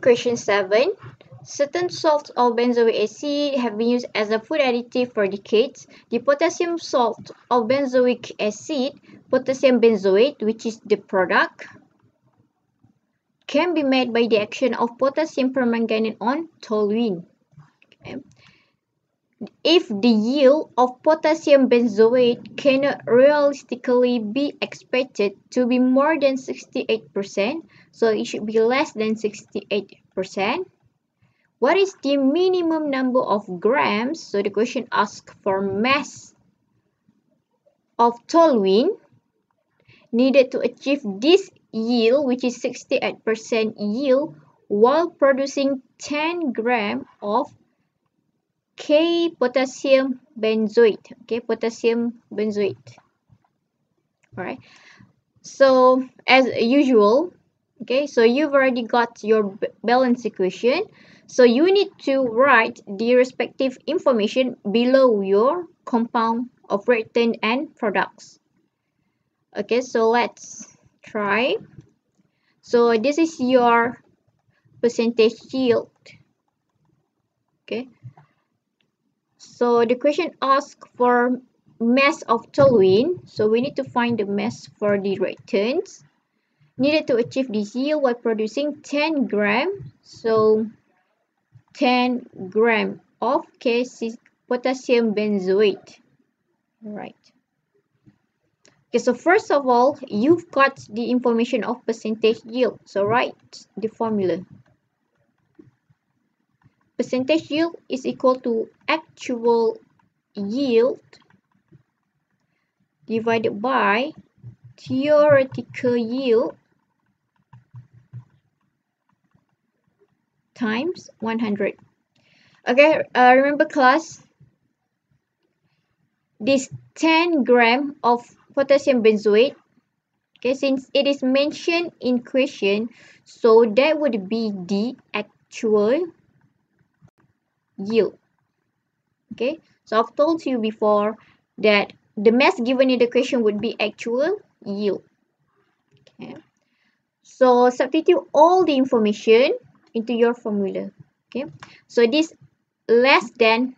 Question 7. Certain salts of benzoic acid have been used as a food additive for decades. The potassium salt of benzoic acid, potassium benzoate, which is the product, can be made by the action of potassium permanganate on toluene. Okay. If the yield of potassium benzoate cannot realistically be expected to be more than 68%, so it should be less than 68%. What is the minimum number of grams? So the question asks for mass of toluene needed to achieve this yield, which is 68% yield, while producing 10 grams of K potassium benzoate. Okay, potassium benzoate. All right. So as usual, okay, so you've already got your balance equation. So you need to write the respective information below your compound of reactant and products. Okay, so let's try. So this is your percentage yield. Okay. So the question asks for mass of toluene. So we need to find the mass for the reactants needed to achieve this yield while producing 10 grams. So 10 grams of potassium benzoate. All right. Okay, so first of all, you've got the information of percentage yield. So write the formula. Percentage yield is equal to actual yield divided by theoretical yield times 100. Okay, remember class, this 10 grams of potassium benzoate, okay, since it is mentioned in question, so that would be the actual yield. Okay, so I've told you before that the mass given in the question would be actual yield. Okay, so substitute all the information into your formula. Okay, so this less than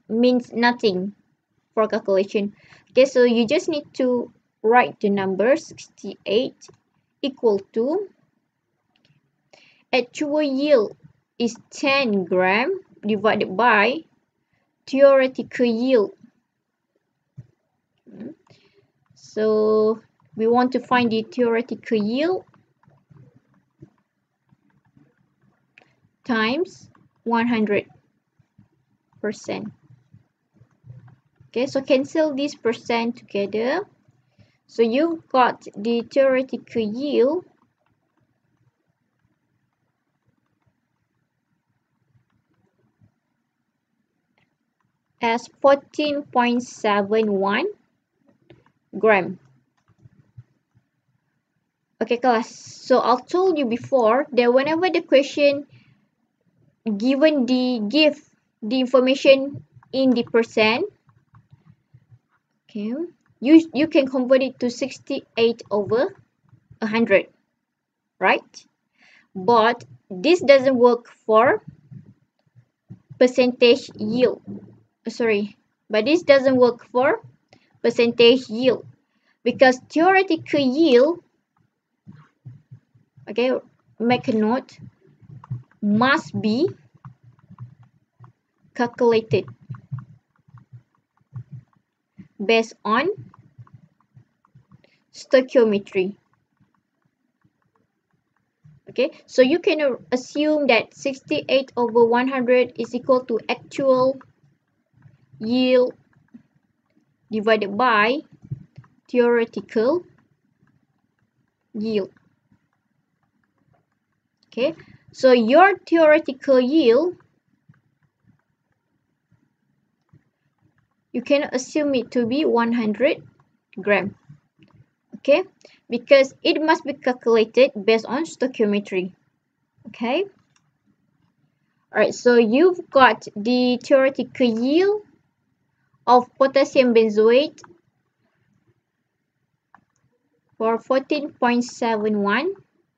means nothing for calculation. Okay, so you just need to write the number 68 equal to actual yield is 10 grams divided by theoretical yield. So we want to find the theoretical yield times 100%. Okay, so cancel this percent together. So you've got the theoretical yield as 14.71 gram. Okay, class. So I told you before that whenever the question given give the information in the percent, okay, you can convert it to 68 over 100, right? But this doesn't work for percentage yield. But this doesn't work for percentage yield because theoretical yield, okay, make a note, must be calculated based on stoichiometry. Okay, so you can assume that 68 over 100 is equal to actual yield divided by theoretical yield. Okay, so your theoretical yield, you can assume it to be 100 grams. Okay, because it must be calculated based on stoichiometry. Okay, all right, so you've got the theoretical yield of potassium benzoate for 14.71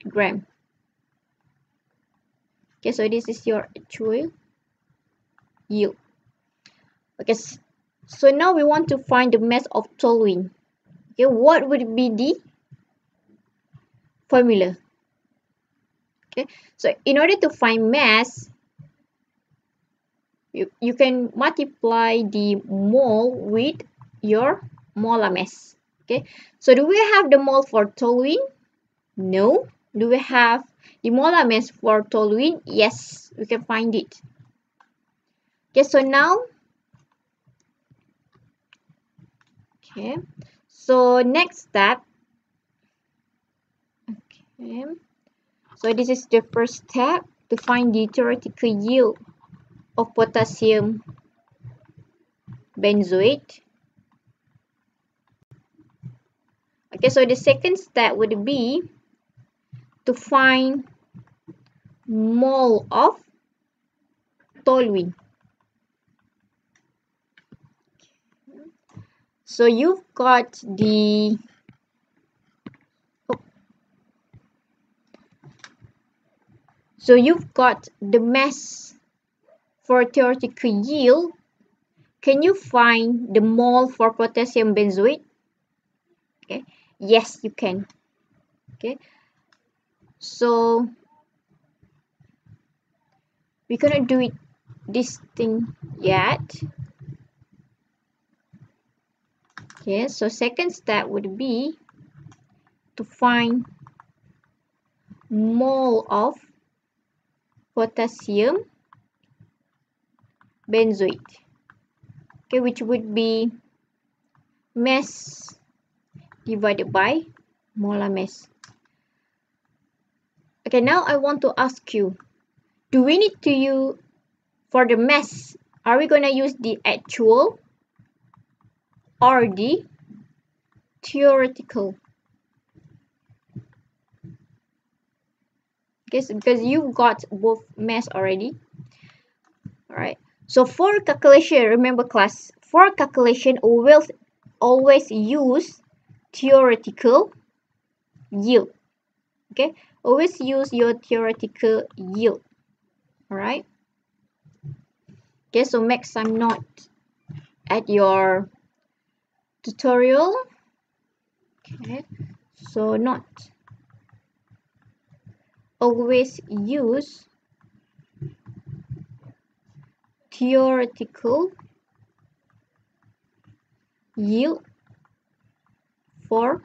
gram. Okay, so this is your actual yield. Okay, so now we want to find the mass of toluene. Okay, what would be the formula? Okay, so in order to find mass, you can multiply the mole with your molar mass. Okay, so do we have the mole for toluene? No. Do we have the molar mass for toluene? Yes, we can find it. Okay, so now, okay, so next step, okay, so this is the first step to find the theoretical yield of potassium benzoate. Okay, so the second step would be to find mole of toluene. So you've got the mass for theoretical yield. Can you find the mole for potassium benzoate? Okay, yes, you can. Okay, so we cannot do it this thing yet. Okay, so second step would be to find mole of potassium benzoate. Okay, which would be mass divided by molar mass. Okay, now I want to ask you, do we need to use, for the mass, are we going to use the actual or the theoretical? Okay, so because you've got both mass already. Alright, so for calculation, remember class, for calculation always use theoretical yield. Okay, always use your theoretical yield. Alright, okay, so make some note at your tutorial. Okay, so note, always use theoretical yield for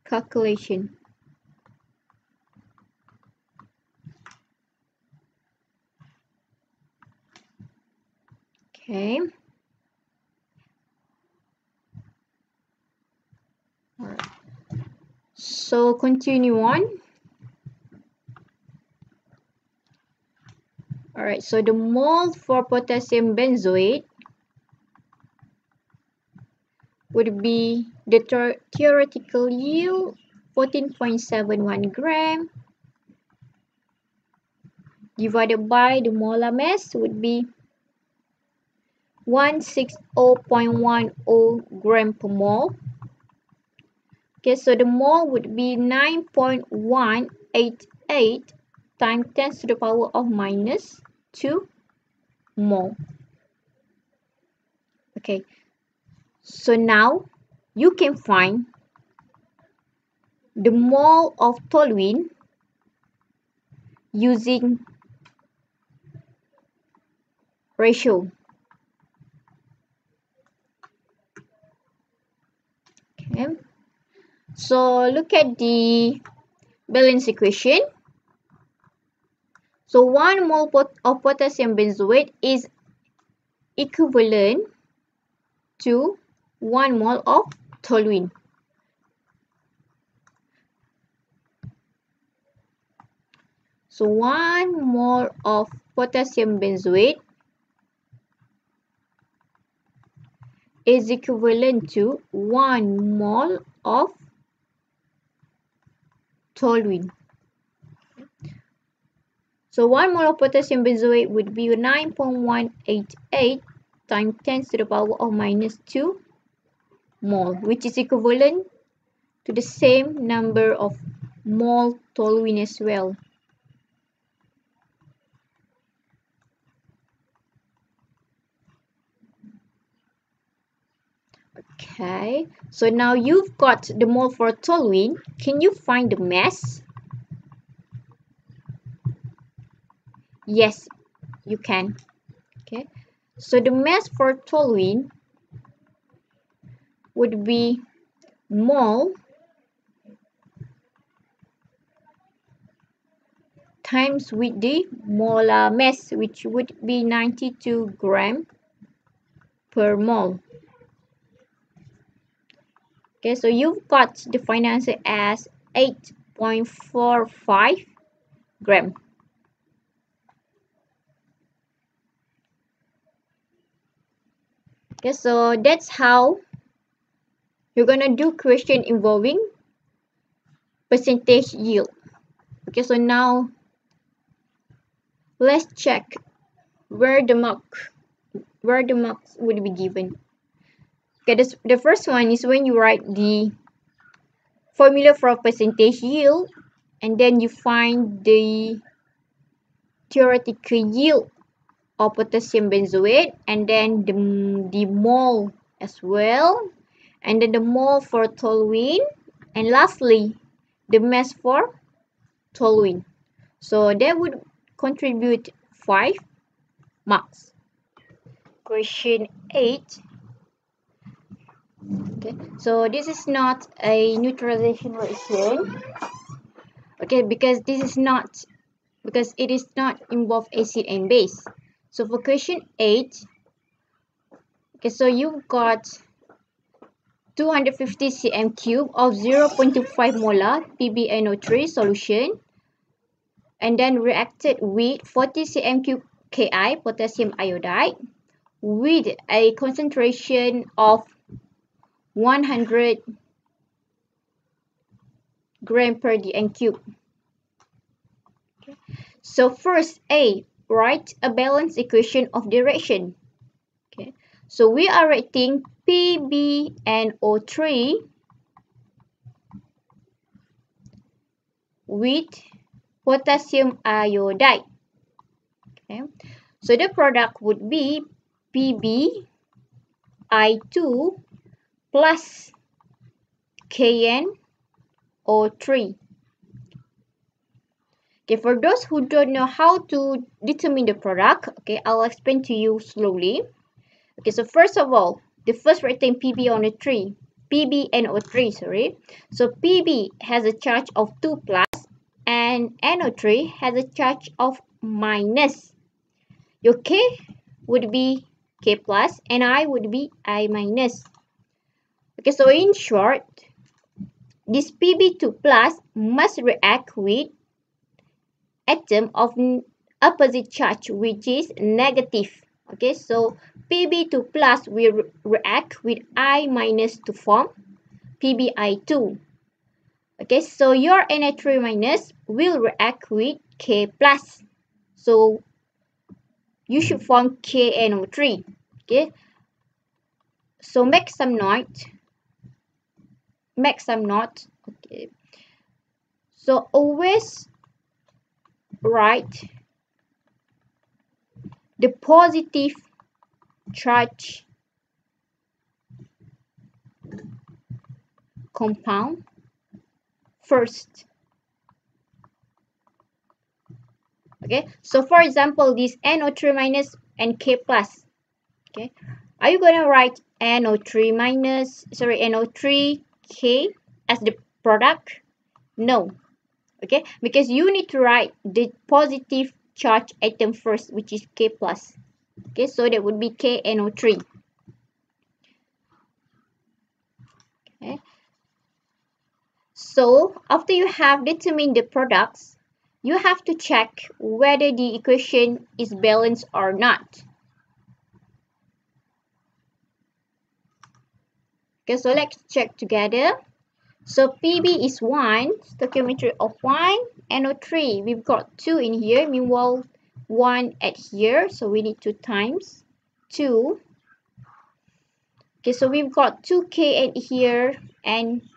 calculation. Okay. All right. So continue on. All right. So the mole for potassium benzoate would be the theoretical yield 14.71 gram divided by the molar mass would be 160.10 gram per mole. Okay, so the mole would be 9.188 times 10 to the power of minus 2 mole. Okay, so now you can find the mole of toluene using ratio. Okay, so look at the balance equation. So 1 mole of potassium benzoate is equivalent to 1 mole of toluene. So 1 mole of potassium benzoate is equivalent to 1 mole of toluene. So 1 mole of potassium benzoate would be 9.188 times 10 to the power of minus 2 mole, which is equivalent to the same number of mole toluene as well. Okay, so now you've got the mole for toluene. Can you find the mass? Yes, you can. Okay, so the mass for toluene would be mole times with the molar mass, which would be 92 gram per mole. Okay, so you've got the final answer as 8.45 gram. Okay, so that's how you're gonna do question involving percentage yield. Okay, so now let's check where the marks would be given. Okay, the first one is when you write the formula for percentage yield, and then you find the theoretical yield of potassium benzoate, and then the mole as well, and then the mole for toluene, and lastly the mass for toluene. So that would contribute 5 marks. Question 8. Okay, so this is not a neutralization reaction. Okay, because it is not involve acid and base. So for question 8, okay, so you've got 250 cm cube of 0.25 molar PbNO3 solution, and then reacted with 40 cm cube Ki potassium iodide with a concentration of 100 gram per dn cube. Okay. So first, write a balanced equation of direction. Okay. So we are writing PbNO3 with potassium iodide. Okay. So the product would be PbI2 plus KNO3. Okay, for those who don't know how to determine the product, okay, I'll explain to you slowly. Okay, so first of all, the first writing PbNO3, sorry. So Pb has a charge of 2 plus and NO3 has a charge of minus. Your K would be K plus and I would be I minus. Okay, so in short, this Pb2 plus must react with atom of opposite charge, which is negative. Okay, so Pb2 plus will react with I minus to form PbI2. Okay, so your Na3 minus will react with K plus. So you should form KNO3. Okay, so make some note. Okay, so always write the positive charge compound first. Okay, so for example, this NO3 minus and K plus. Okay, are you gonna write NO3K as the product? No. Okay, because you need to write the positive charge atom first, which is K plus. Okay, so that would be KNO3. Okay, so after you have determined the products, you have to check whether the equation is balanced or not. Okay, so let's check together. So Pb is 1, stoichiometry of 1, NO3, we've got 2 in here, meanwhile 1 at here, so we need to times 2. Okay, so we've got 2K at here, and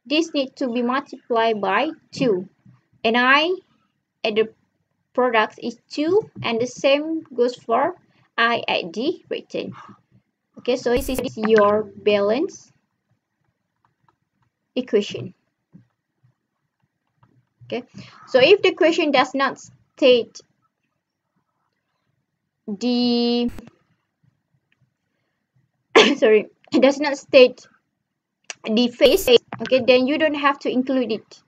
this needs to be multiplied by 2. And I at the product is 2, and the same goes for I at the return. Okay, so this is your balance equation. Okay, so if the question does not state the sorry, it does not state the phase, okay, then you don't have to include it.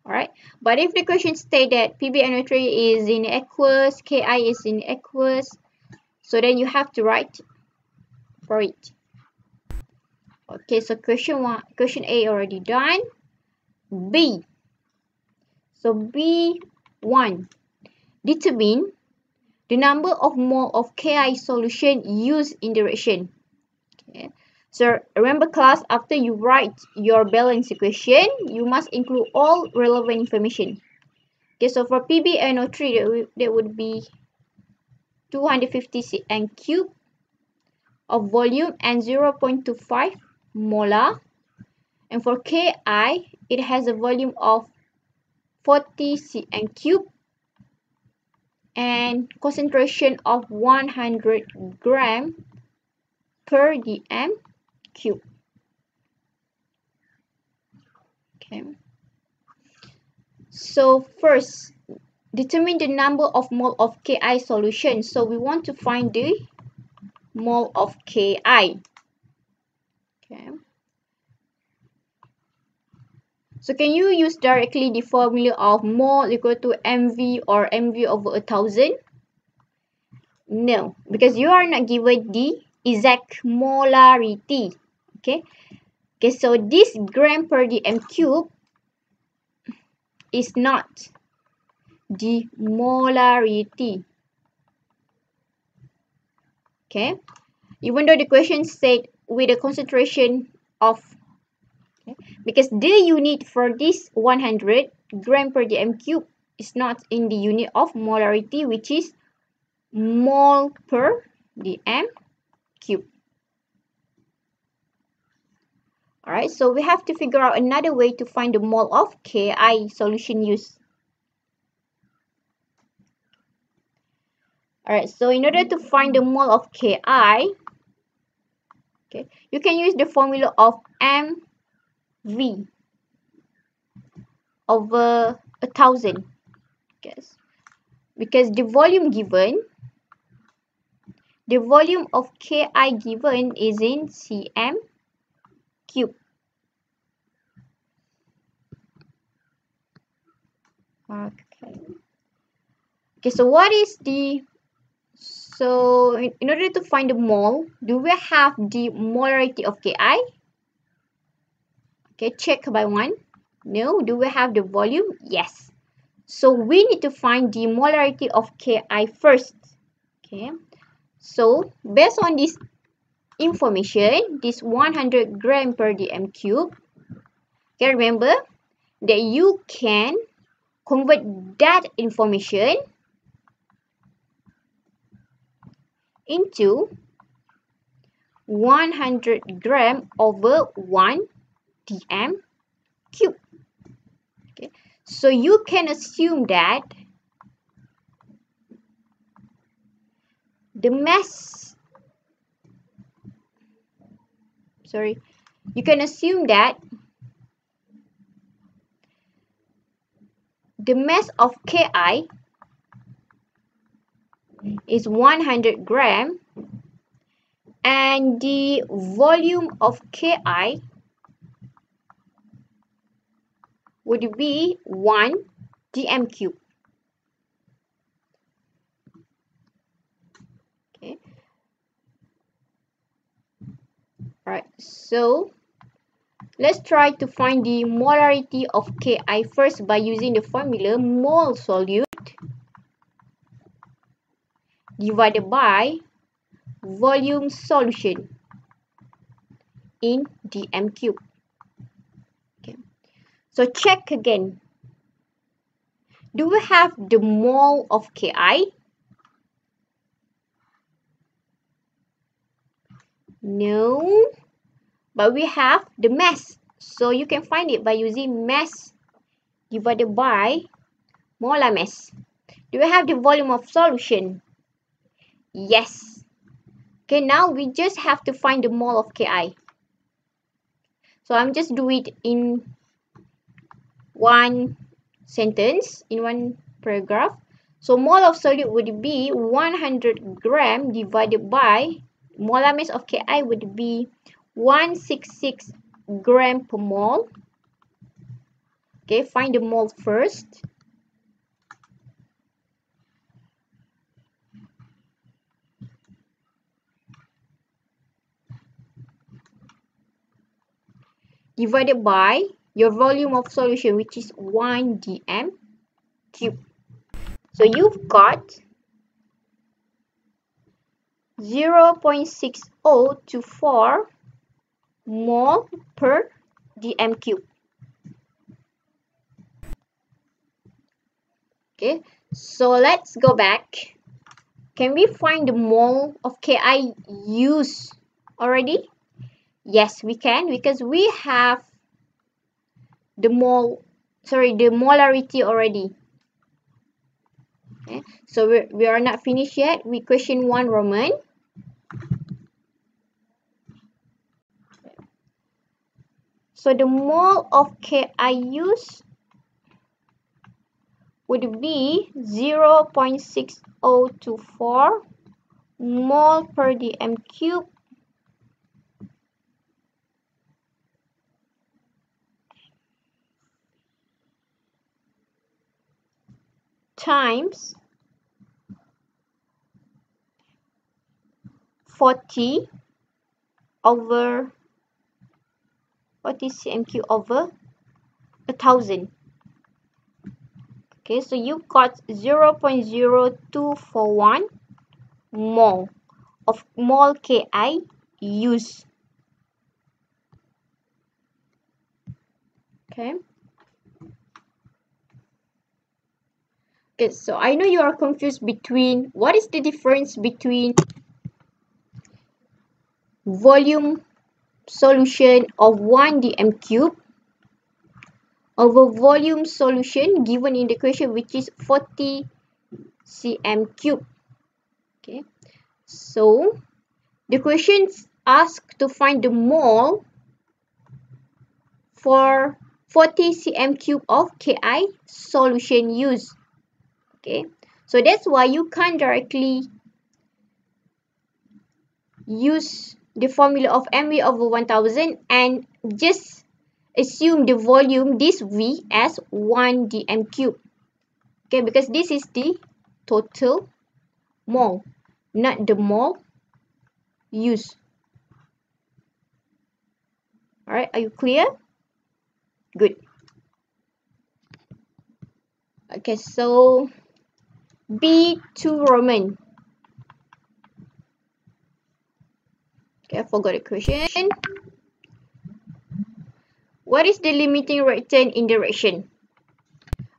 All right, but if the question state that PbNO3 is in aqueous, Ki is in aqueous, so then you have to write for it. Okay, so question A already done. B. So B1, determine the number of mole of Ki solution used in the reaction. Okay. So remember class, after you write your balance equation, you must include all relevant information. Okay, so for PbNO3, that would be 250 cm cube of volume and 0.25 molar. And for Ki, it has a volume of 40 cm cube and concentration of 100 gram per dm cube. Okay. So first, determine the number of mole of Ki solution. So we want to find the mole of Ki. Okay. So can you use directly the formula of mole equal to mv or mv over 1000? No, because you are not given the exact molarity. Okay. Okay, so this gram per dm cube is not the molarity. Okay, even though the question said with a concentration of, okay, because the unit for this 100 gram per dm cube is not in the unit of molarity, which is mole per dm cube. Alright, so we have to figure out another way to find the mole of Ki solution used. Alright, so in order to find the mole of Ki, okay, you can use the formula of mv over 1000. Yes, because the volume given, the volume of Ki given is in cm cube. Okay. Okay, so what is the, so in order to find the mole, do we have the molarity of Ki? Okay, check by one. No. Do we have the volume? Yes. So we need to find the molarity of Ki first. Okay. So based on this information, this 100 gram per dm cube, okay, remember that you can convert that information into 100 gram over 1 dm cube. Okay, so you can assume that the mass, you can assume that the mass of Ki is 100 gram and the volume of Ki would be 1 dm cube. Okay. Alright, so let's try to find the molarity of Ki first by using the formula mole solute divided by volume solution in dm cube. Okay. So check again. Do we have the mole of Ki? No, but we have the mass. So you can find it by using mass divided by molar mass. Do we have the volume of solution? Yes. Okay, now we just have to find the mole of Ki. So I'm just do it in one sentence, in one paragraph. So mole of solute would be 100 gram divided by molar mass of Ki would be 166 gram per mole. Okay, find the mole first. Divided by your volume of solution, which is 1 dm cube. So you've got 0.6024 mole per dm cube. Okay, so let's go back. Can we find the mole of Ki used already? Yes, we can, because we have the molarity already. Okay, so we are not finished yet. We question 1 Roman. So the mole of Ki used would be 0.6024 mole per dm cube times 40 over 40 cm cube over 1000. Okay, so you got 0.0241 mole of mole Ki used. Okay. Okay, so I know you are confused between what is the difference between volume solution of 1 dm cube over volume solution given in the question, which is 40 cm cube. Okay, so the questions ask to find the mole for 40 cm cube of Ki solution used. Okay, so that's why you can't directly use the formula of mv over 1000 and just assume the volume, this V, as 1 dm cube. Okay, because this is the total mole, not the mole used. Alright, are you clear? Good. Okay, so B2 Roman. Okay, I forgot the question. What is the limiting return in direction?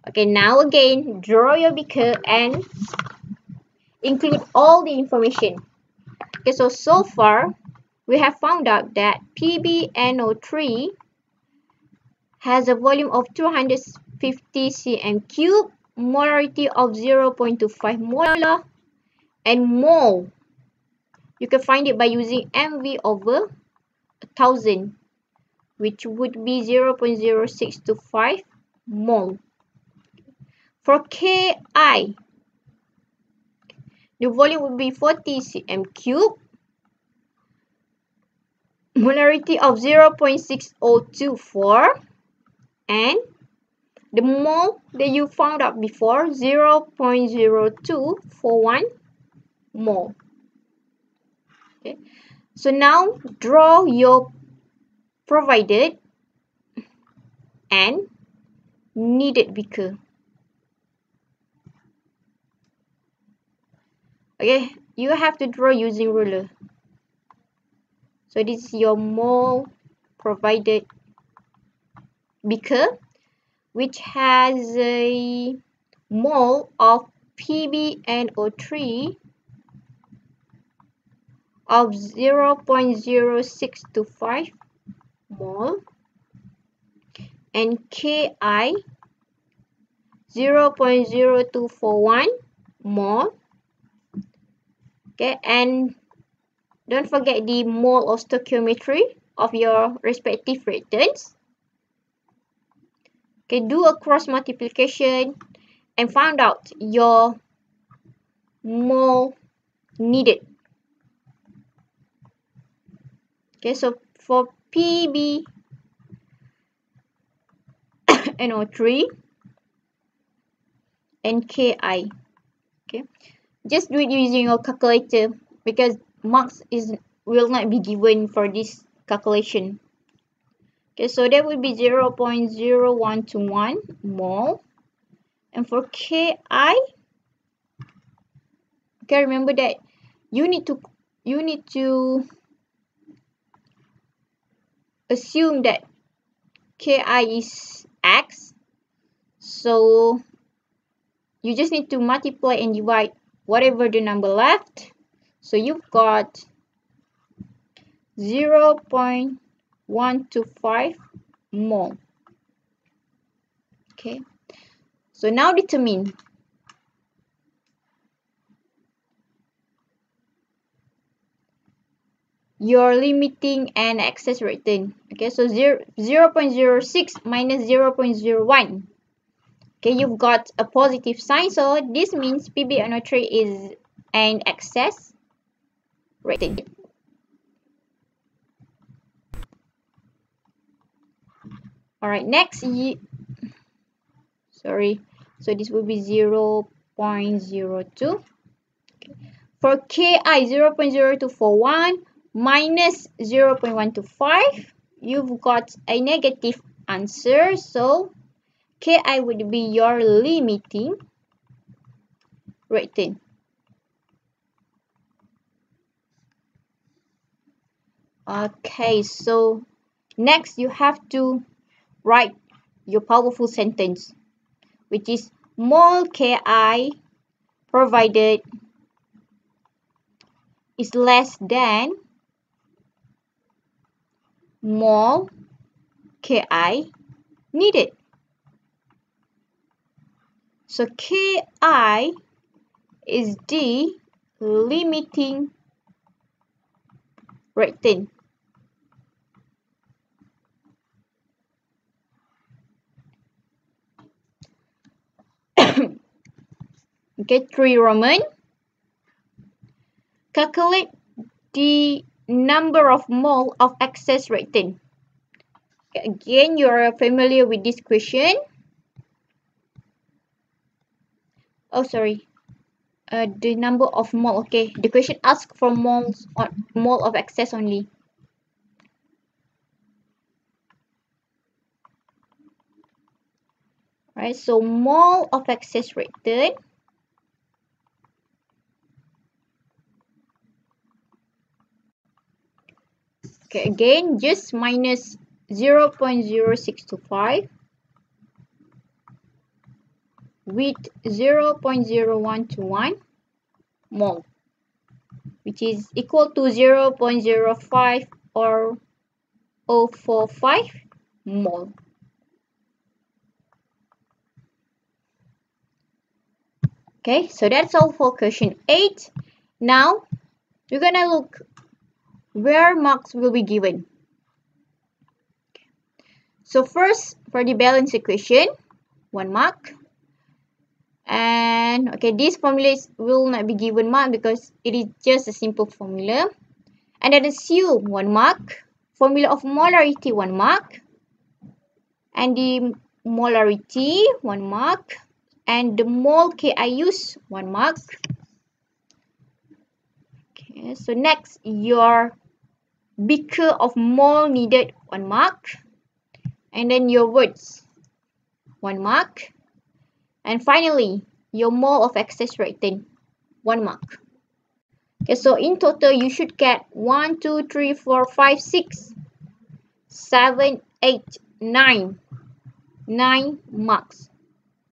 Okay, now again, draw your beaker and include all the information. Okay, so far, we have found out that PbNO3 has a volume of 250 cm cube, molarity of 0.25 molar, and mole. You can find it by using mv over 1000, which would be 0.0625 mole. For Ki, the volume would be 40 cm cube, molarity of 0.6024, and the mole that you found out before, 0.0241 mole. Okay, so now draw your provided and needed beaker. Okay, you have to draw using ruler. So this is your mole provided beaker, which has a mole of PbNO3 of 0.0625 mole and Ki 0.0241 mole. Okay, and don't forget the mole of stoichiometry of your respective reactants. Okay, do a cross multiplication and find out your mole needed. Okay, so for PbNO3 and Ki. Okay, just do it using your calculator because marks will not be given for this calculation. Okay, so that would be 0.0121 mole. And for Ki, okay, remember that you need to assume that Ki is X. So you just need to multiply and divide whatever the number left. So you've got 0.125 mole. Okay, so now determine your limiting and excess reactant. Okay, so 0.06 minus 0.01. Okay, you've got a positive sign, so this means PbNO3 is an excess reactant. Alright, next, so this will be 0.02. Okay. For Ki, 0.0241 minus 0.125, you've got a negative answer, so Ki would be your limiting reactant. Okay, so next you have to write your powerful sentence, which is mole Ki provided is less than mole Ki needed. So Ki is the limiting reactant. Okay, 3 Roman. Calculate the number of mole of excess reactant. Okay, again, you are familiar with this question. Oh, sorry. The number of mole. Okay, the question asks for moles or mole of excess only. Right, so mole of excess reactant okay, again, just minus 0.0625 with 0.0121 mole, which is equal to 0.05 or 0.045 mole. Okay, so that's all for question 8. Now, we're gonna look where marks will be given. So first, for the balance equation, 1 mark. And okay, this formula will not be given mark because it is just a simple formula. And then assume 1 mark. Formula of molarity, 1 mark. And the molarity, 1 mark. And the mole Ki use, 1 mark. Okay, so next, your beaker of mole needed, 1 mark. And then your words, 1 mark. And finally, your mole of excess reactant, 1 mark. Okay, so in total, you should get 1, 2, 3, 4, 5, 6, 7, 8, 9 marks.